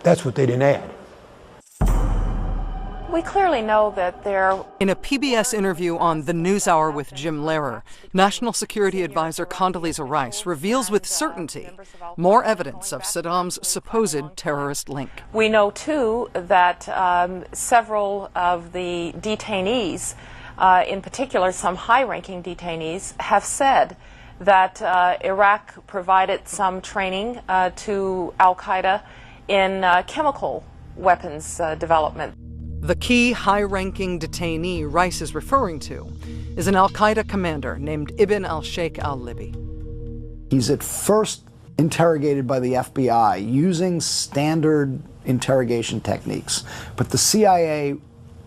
That's what they didn't add. We clearly know that there... In a PBS interview on The NewsHour with Jim Lehrer, National Security Advisor Condoleezza Rice reveals with certainty more evidence of Saddam's supposed terrorist link. We know, too, that several of the detainees, in particular some high-ranking detainees, have said that Iraq provided some training to al-Qaeda in chemical weapons development. The key high-ranking detainee Rice is referring to is an al-Qaeda commander named Ibn al-Sheikh al-Libi. He's at first interrogated by the FBI using standard interrogation techniques, but the CIA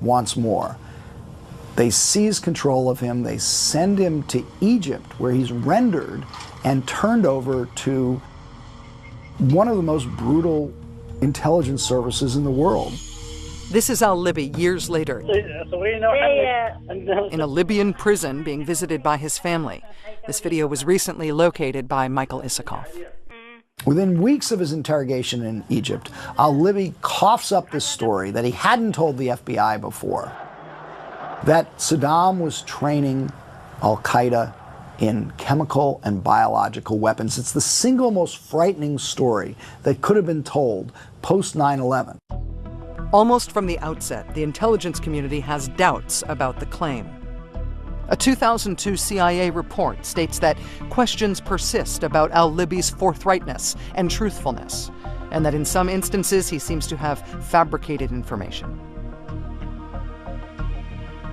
wants more. They seize control of him, they send him to Egypt, where he's rendered and turned over to one of the most brutal intelligence services in the world. This is al-Libi years later, in a Libyan prison being visited by his family. This video was recently located by Michael Isikoff. Within weeks of his interrogation in Egypt, al-Libi coughs up this story that he hadn't told the FBI before, that Saddam was training al-Qaeda in chemical and biological weapons. It's the single most frightening story that could have been told post 9/11. Almost from the outset, the intelligence community has doubts about the claim. A 2002 CIA report states that questions persist about al-Libi's forthrightness and truthfulness, and that in some instances he seems to have fabricated information.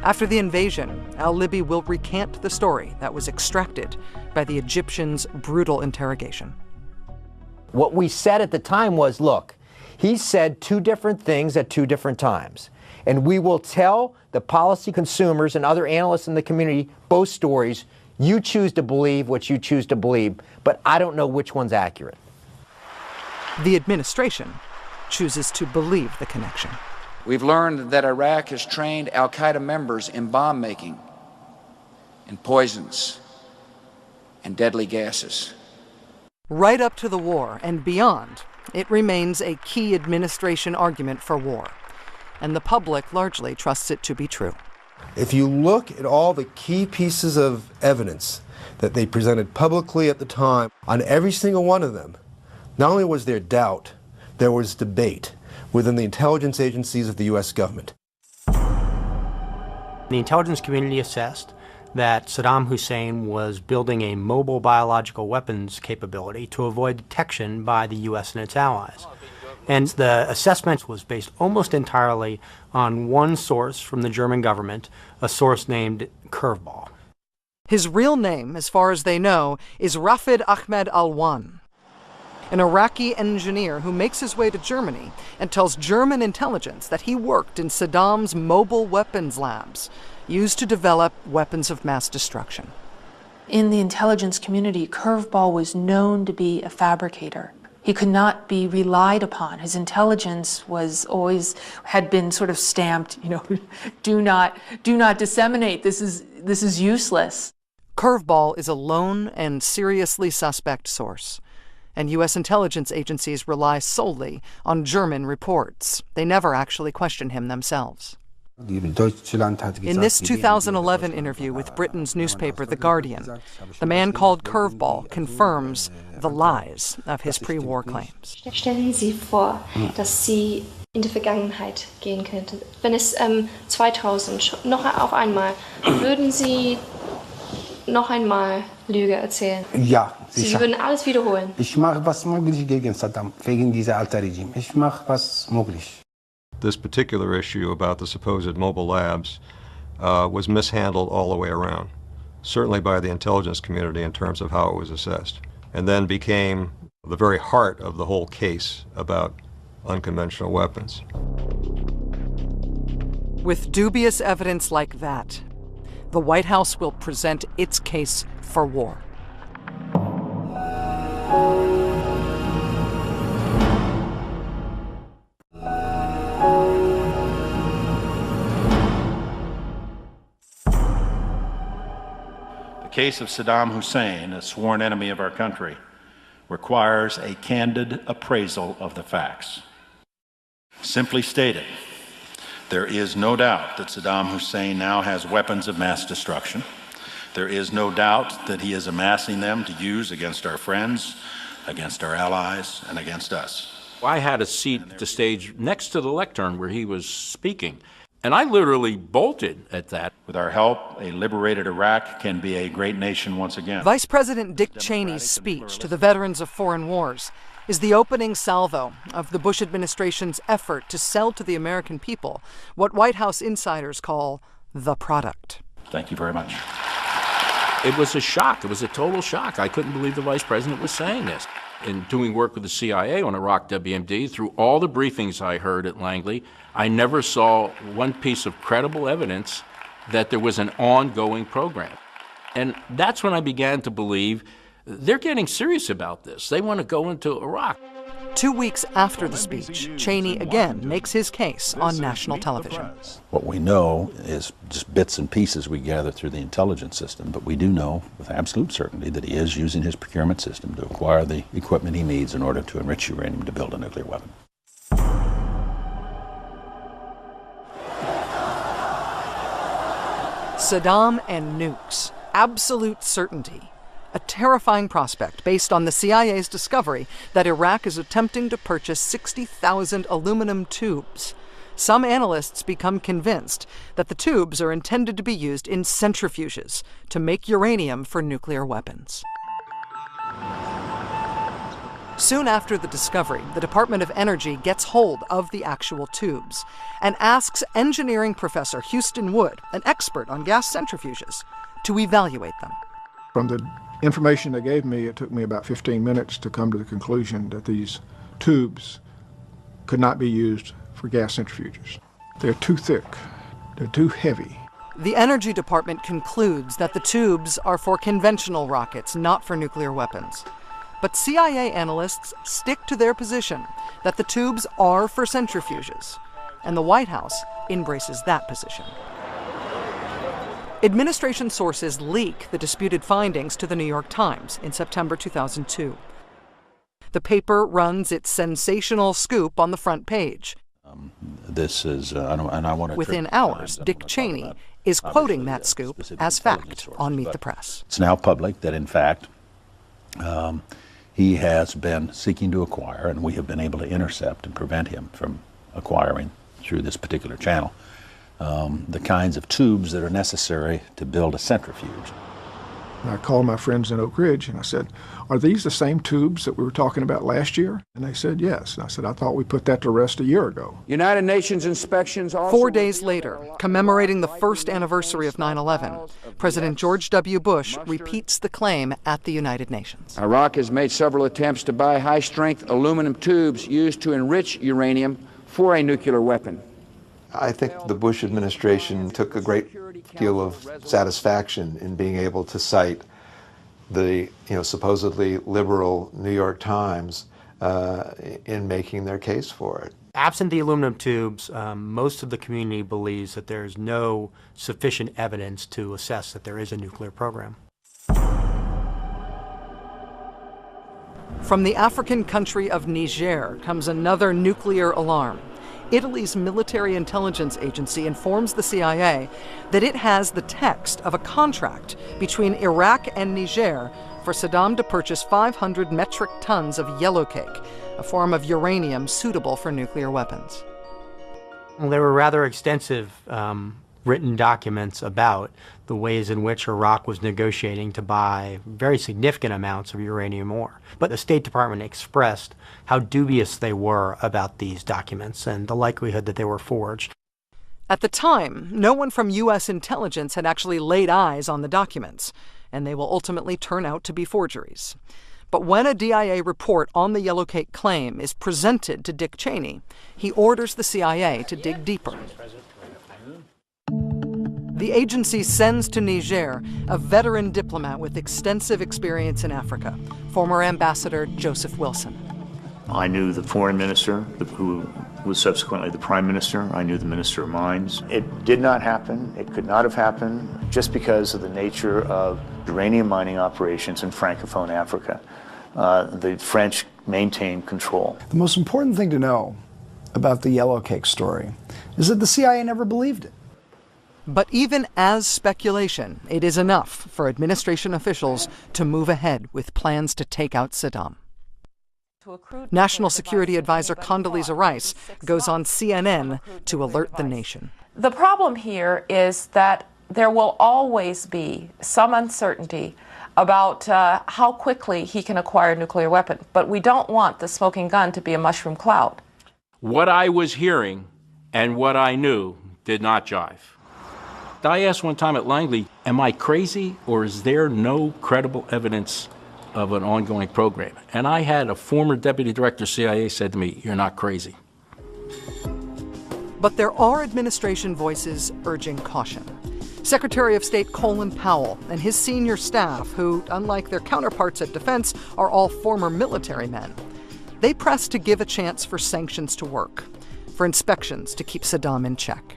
After the invasion, al-Libi will recant the story that was extracted by the Egyptians' brutal interrogation. What we said at the time was, look, he said two different things at two different times. And we will tell the policy consumers and other analysts in the community both stories. You choose to believe what you choose to believe, but I don't know which one's accurate. The administration chooses to believe the connection. We've learned that Iraq has trained al-Qaeda members in bomb making, in poisons, and deadly gases. Right up to the war and beyond, it remains a key administration argument for war, and the public largely trusts it to be true. If you look at all the key pieces of evidence that they presented publicly at the time, on every single one of them, not only was there doubt, there was debate within the intelligence agencies of the U.S. government. The intelligence community assessed that Saddam Hussein was building a mobile biological weapons capability to avoid detection by the U.S. and its allies. And the assessment was based almost entirely on one source from the German government, a source named Curveball. His real name, as far as they know, is Rafid Ahmed Alwan, an Iraqi engineer who makes his way to Germany and tells German intelligence that he worked in Saddam's mobile weapons labs, used to develop weapons of mass destruction. In the intelligence community, Curveball was known to be a fabricator. He could not be relied upon. His intelligence was always, had been sort of stamped, do not disseminate, this is useless. Curveball is a lone and seriously suspect source, and U.S. intelligence agencies rely solely on German reports. They never actually question him themselves. In this 2011 interview with Britain's newspaper The Guardian, the man called Curveball confirms the lies of his pre-war claims. Stellen Sie vor, dass Sie in die Vergangenheit gehen könnten. Wenn es 2000 noch auf einmal, würden Sie noch einmal Lüge erzählen? Ja, sicher. Sie würden alles wiederholen. Ich mache was möglich gegen Saddam, wegen dieser alten Regime. Ich mache was möglich. This particular issue about the supposed mobile labs was mishandled all the way around, certainly by the intelligence community in terms of how it was assessed, and then became the very heart of the whole case about unconventional weapons. With dubious evidence like that, the White House will present its case for war. The case of Saddam Hussein, a sworn enemy of our country, requires a candid appraisal of the facts. Simply stated, there is no doubt that Saddam Hussein now has weapons of mass destruction. There is no doubt that he is amassing them to use against our friends, against our allies, and against us. I had a seat at the stage next to the lectern where he was speaking, and I literally bolted at that. With our help, a liberated Iraq can be a great nation once again. Vice President Dick Cheney's speech to the veterans of foreign wars is the opening salvo of the Bush administration's effort to sell to the American people what White House insiders call the product. Thank you very much. It was a shock. It was a total shock. I couldn't believe the vice president was saying this. In doing work with the CIA on Iraq WMD, through all the briefings I heard at Langley, I never saw one piece of credible evidence that there was an ongoing program. And that's when I began to believe they're getting serious about this. They want to go into Iraq. 2 weeks after the speech, Cheney again makes his case on national television. What we know is just bits and pieces we gather through the intelligence system, but we do know with absolute certainty that he is using his procurement system to acquire the equipment he needs in order to enrich uranium to build a nuclear weapon. Saddam and nukes, absolute certainty. A terrifying prospect based on the CIA's discovery that Iraq is attempting to purchase 60,000 aluminum tubes. Some analysts become convinced that the tubes are intended to be used in centrifuges to make uranium for nuclear weapons. Soon after the discovery, the Department of Energy gets hold of the actual tubes and asks engineering professor Houston Wood, an expert on gas centrifuges, to evaluate them. From the information they gave me, it took me about 15 minutes to come to the conclusion that these tubes could not be used for gas centrifuges. They're too thick, they're too heavy. The Energy Department concludes that the tubes are for conventional rockets, not for nuclear weapons. But CIA analysts stick to their position that the tubes are for centrifuges, and the White House embraces that position. Administration sources leak the disputed findings to the New York Times in September 2002. The paper runs its sensational scoop on the front page. Within hours, Dick Cheney is quoting that scoop as fact on Meet the Press. It's now public that, in fact, he has been seeking to acquire, and we have been able to intercept and prevent him from acquiring through this particular channel, the kinds of tubes that are necessary to build a centrifuge. And I called my friends in Oak Ridge and I said, "Are these the same tubes that we were talking about last year?" And they said yes. And I said, "I thought we put that to rest a year ago." United Nations inspections also... 4 days later, commemorating the first anniversary of 9/11, President George W. Bush repeats the claim at the United Nations. Iraq has made several attempts to buy high-strength aluminum tubes used to enrich uranium for a nuclear weapon. I think the Bush administration took a great deal of satisfaction in being able to cite the supposedly liberal New York Times in making their case for it. Absent the aluminum tubes, most of the community believes that there is no sufficient evidence to assess that there is a nuclear program. From the African country of Niger comes another nuclear alarm. Italy's military intelligence agency informs the CIA that it has the text of a contract between Iraq and Niger for Saddam to purchase 500 metric tons of yellowcake, a form of uranium suitable for nuclear weapons. Well, there were rather extensive written documents about the ways in which Iraq was negotiating to buy very significant amounts of uranium ore. But the State Department expressed how dubious they were about these documents and the likelihood that they were forged. At the time, no one from U.S. intelligence had actually laid eyes on the documents, and they will ultimately turn out to be forgeries. But when a DIA report on the yellowcake claim is presented to Dick Cheney, he orders the CIA to dig deeper. The agency sends to Niger a veteran diplomat with extensive experience in Africa, former Ambassador Joseph Wilson. I knew the foreign minister, who was subsequently the prime minister. I knew the minister of mines. It did not happen. It could not have happened just because of the nature of uranium mining operations in Francophone Africa. The French maintained control. The most important thing to know about the yellow cake story is that the CIA never believed it. But even as speculation, it is enough for administration officials to move ahead with plans to take out Saddam. National Security Advisor Condoleezza Rice goes on CNN to alert the nation. The problem here is that there will always be some uncertainty about how quickly he can acquire a nuclear weapon, but we don't want the smoking gun to be a mushroom cloud. What I was hearing and what I knew did not jive. I asked one time at Langley, am I crazy or is there no credible evidence of an ongoing program? And I had a former deputy director of CIA said to me, you're not crazy. But there are administration voices urging caution. Secretary of State Colin Powell and his senior staff, who, unlike their counterparts at Defense, are all former military men, they press to give a chance for sanctions to work, for inspections to keep Saddam in check.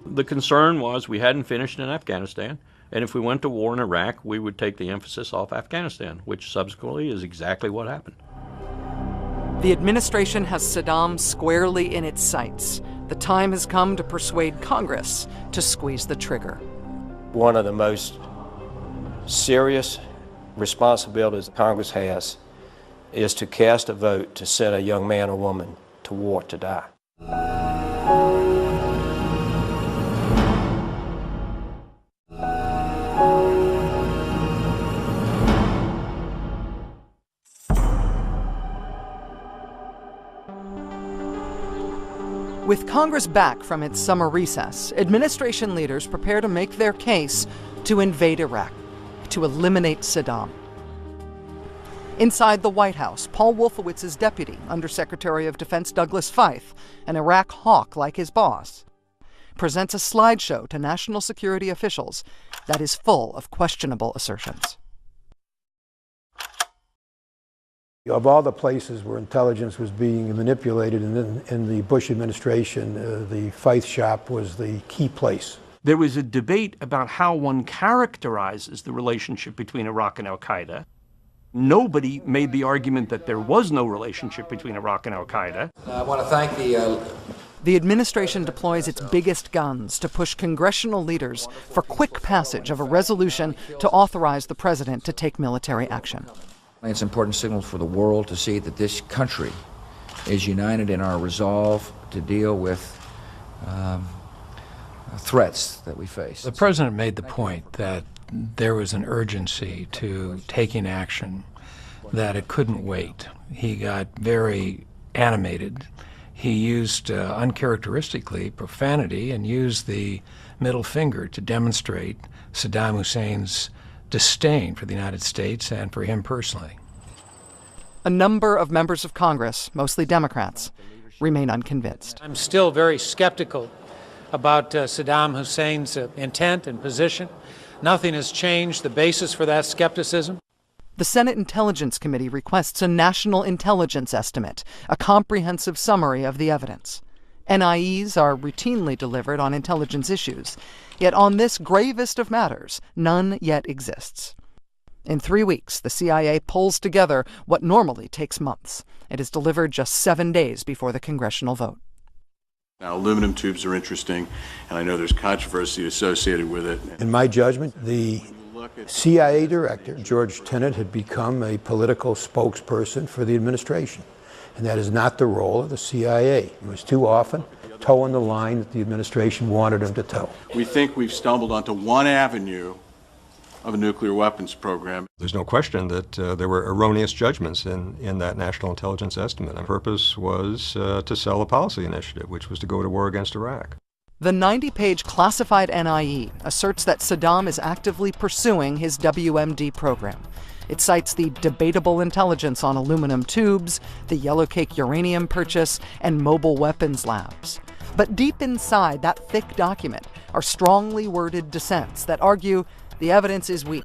The concern was we hadn't finished in Afghanistan, and if we went to war in Iraq, we would take the emphasis off Afghanistan, which subsequently is exactly what happened. The administration has Saddam squarely in its sights. The time has come to persuade Congress to squeeze the trigger. One of the most serious responsibilities Congress has is to cast a vote to send a young man or woman to war to die. With Congress back from its summer recess, administration leaders prepare to make their case to invade Iraq, to eliminate Saddam. Inside the White House, Paul Wolfowitz's deputy, Undersecretary of Defense Douglas Feith, an Iraq hawk like his boss, presents a slideshow to national security officials that is full of questionable assertions. Of all the places where intelligence was being manipulated in the Bush administration, the Feith shop was the key place. There was a debate about how one characterizes the relationship between Iraq and al-Qaeda. Nobody made the argument that there was no relationship between Iraq and al-Qaeda. I want to thank The administration deploys its biggest guns to push congressional leaders for quick passage of a resolution to authorize the president to take military action. It's an important signal for the world to see that this country is united in our resolve to deal with threats that we face. The president made the point that there was an urgency to taking action, that it couldn't wait. He got very animated. He used uncharacteristically profanity and used the middle finger to demonstrate Saddam Hussein's disdain for the United States and for him personally. A number of members of Congress, mostly Democrats, remain unconvinced. I'm still very skeptical about Saddam Hussein's intent and position. Nothing has changed the basis for that skepticism. The Senate Intelligence Committee requests a national intelligence estimate, a comprehensive summary of the evidence. NIEs are routinely delivered on intelligence issues, yet on this gravest of matters, none yet exists. In 3 weeks, the CIA pulls together what normally takes months. It is delivered just 7 days before the congressional vote. Now, aluminum tubes are interesting, and I know there's controversy associated with it. In my judgment, the CIA director, George Tenet, had become a political spokesperson for the administration. And that is not the role of the CIA. It was too often toeing the line that the administration wanted him to toe. We think we've stumbled onto one avenue of a nuclear weapons program. There's no question that there were erroneous judgments in that national intelligence estimate. The purpose was to sell a policy initiative, which was to go to war against Iraq. The 90-page classified NIE asserts that Saddam is actively pursuing his WMD program. It cites the debatable intelligence on aluminum tubes, the yellow cake uranium purchase, and mobile weapons labs. But deep inside that thick document are strongly worded dissents that argue the evidence is weak.